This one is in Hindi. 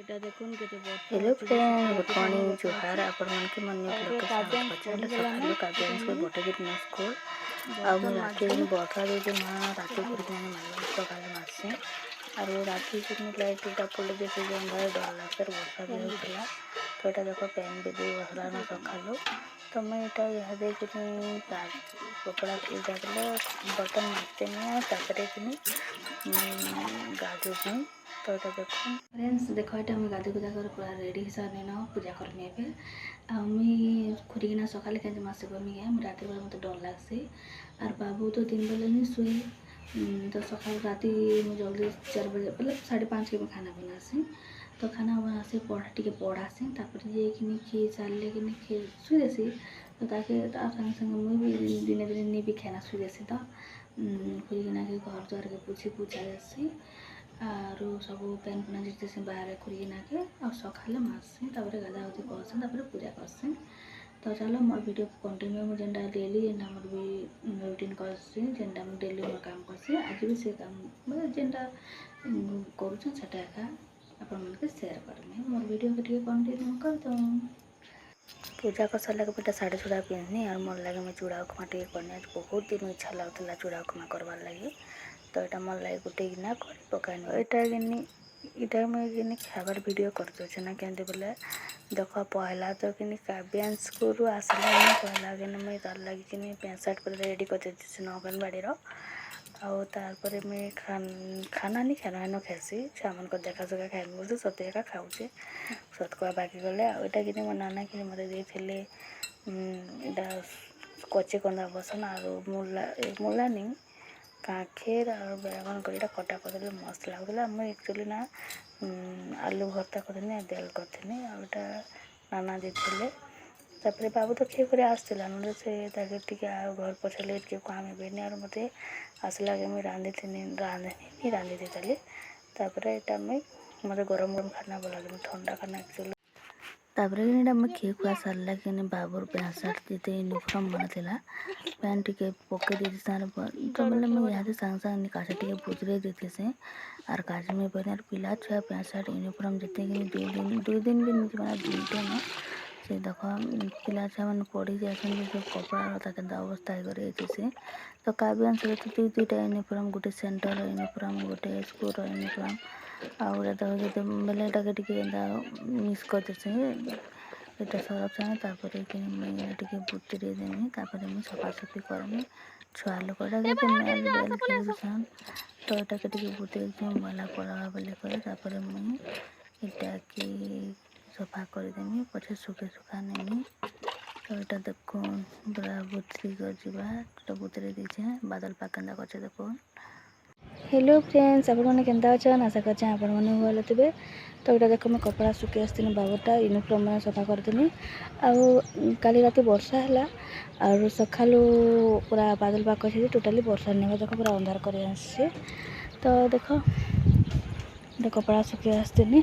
ଏଇଟା ଦେଖୁନ୍ କେତେ ବର୍ଷା हेलो ହଉଛି ଯେ फ्रेंड, ଶୁଖି गुड ରାତି ପାଣି मॉर्निंग ବର୍ଷା जुहार ହଉଛି। आपण मन के मन ତାପରେ ब्लॉग के स्वागत କାବ୍ୟାନ୍ସ करछन। ପଢିଗଲାନ सकाळू काव्यांश को ସେଥିପାଇଁ बटे दिन स्कूल आ ବର୍ତ୍ତନ मु राति ମାଝି दिन वर्षा दे मां राति पूरी दिन मारला सकाळ मासे और राति दिन लाइट टा पड़े जे से अंधार डर लागतर वर्षा भी होतला। तो एटा देखो पेन भी दे बसला ना सकाळू तो मैं एटा यह दे कि कपड़ा इटा देले बटन मारते नहीं तापरे कि गाजू भी। तो एटा देखो फ्रेंड्स देखो एटा हम गाधी गुदा कर पूरा रेडी हिसाब ने ना पूजा करमी एबे आ मुई खुरीना सकाले केजे मासे करमी है राति बेला मते डर लागसे और बाबू तो दिन बेला नहीं सोई। तो सकाल राति मुझे जल्दी 4 बजे मतलब 5:30 के मैं खाना बनासी। तो खाना बनासी पढ़ासी तापर ये कि खी सारे कि खी शुई देसी। तो ताके संगे संगे मुई भी दिने दिने नहीं भी खाना शुई देसी। तो खुरीना के घर द्वार के पूछी पूछा देसी और सब पेन पुना जिते से बाहर खुरीना के और सकाले मारसी तापर गाधा गाधी करसी तापर पूजा करसी। तो चलो मोर वीडियो कंटिन्यू मुझे जेनटा डेली जेनटा मोर भी रूटीन करसी जेनटा मैं डेली मोर काम करसी आज भी से काम मतलब जेनटा करूछन सेटा एका आपण मन के शेयर करमी मोर वीडियो के टिके कंटिन्यू कर दो। पूजा कर सारा के बेटा साड़ी चूड़ा पिंधनी और मोर लगे मैं चूड़ा उपमा टे करनी आज बहुत दिन इच्छा लगुला चूड़ा उपमा करवार लगे। तो यहाँ मोर लगे गोटे गिना कर पकानी यहाँ मुझे खाबार वीडियो कर दूचे ना क्या बोले देख पहला तो कि काव्यांश को आसला पहला कि मुझे तार लगे कि पैंट सार्ट पर रेडी कर देती अंगनवाड़ी तार मैं खाना नहीं खाना न खासी छुआ मन को देखा सुखा खाई बोलते सत्य एका खाऊे सतकुआ बाकी गले आटा कि मो नाना कि मत देते कच्चे कंदा बसन और मूला नहीं काखेर और बैगन कर कटा कर मस्त लगुला मुझे एक्चुअली ना आलू भर्ता करनी देल करनी आटा नाना देते तापर बाबू तो खे कर आसला ना से टे घर पछे लेट के काम बेनी और मत आसला कि मुझे रांधनी रांधि देती तापर यहाँ मुझे मत गरम गरम खाना भल लगे ठंडा खाना एक्चुअली तापर कि मुझे खे खुआ सारा कि बाबूर पैंट सार्ट जीते यूनिफॉर्म मन था पैंट टे पकई देती तो बोले मुझे यहाँ सांगे सांगे काचा टे बुतरे देती से और काज में बने पिला छुआ पैंट सार्ट यूनिफॉर्म जीते कि 2 दिन भी नहीं मैंने 2 दिन से देख पिला छुआ मैंने पढ़ी जाए सब कपड़ा लता के अवस्था कर से। तो काव्यांश तो 2-2टा यूनिफॉर्म गोटे सेंटर यूनिफॉर्म गोटे स्कूल यूनिफॉर्म आउे तो बेले टे मिस करते यहाँ सरफ सागे तापर कि मुझे टे बुतरे देमी तापर मुझे सफासफी करमी छुआ लोकटा के मेल बेल खेलुछन। तो यहाँ के बुतरे मला पड़ा बोले तापर मुझे इटा कि सफा करदेमी पछे सुखे सुखा नेमी। तो यहाँ देख पूरा बुतरी कर बुतरे दीछे बादल पाकेंदा कर देख। हेलो फ्रेंड्स आपने केन्ता अच्छन आशा कर आपने भल थे। तो यहाँ देख मैं कपड़ा सुखे आसती बाबूटा यूनिफॉर्म मैंने सफा करदेनी काली राति वर्षा है और सका पूरा बादल पाक अच्छे टोटाली वर्षा नहीं देख पूरा अंधार कर। तो देख कपड़ा सुखे आसती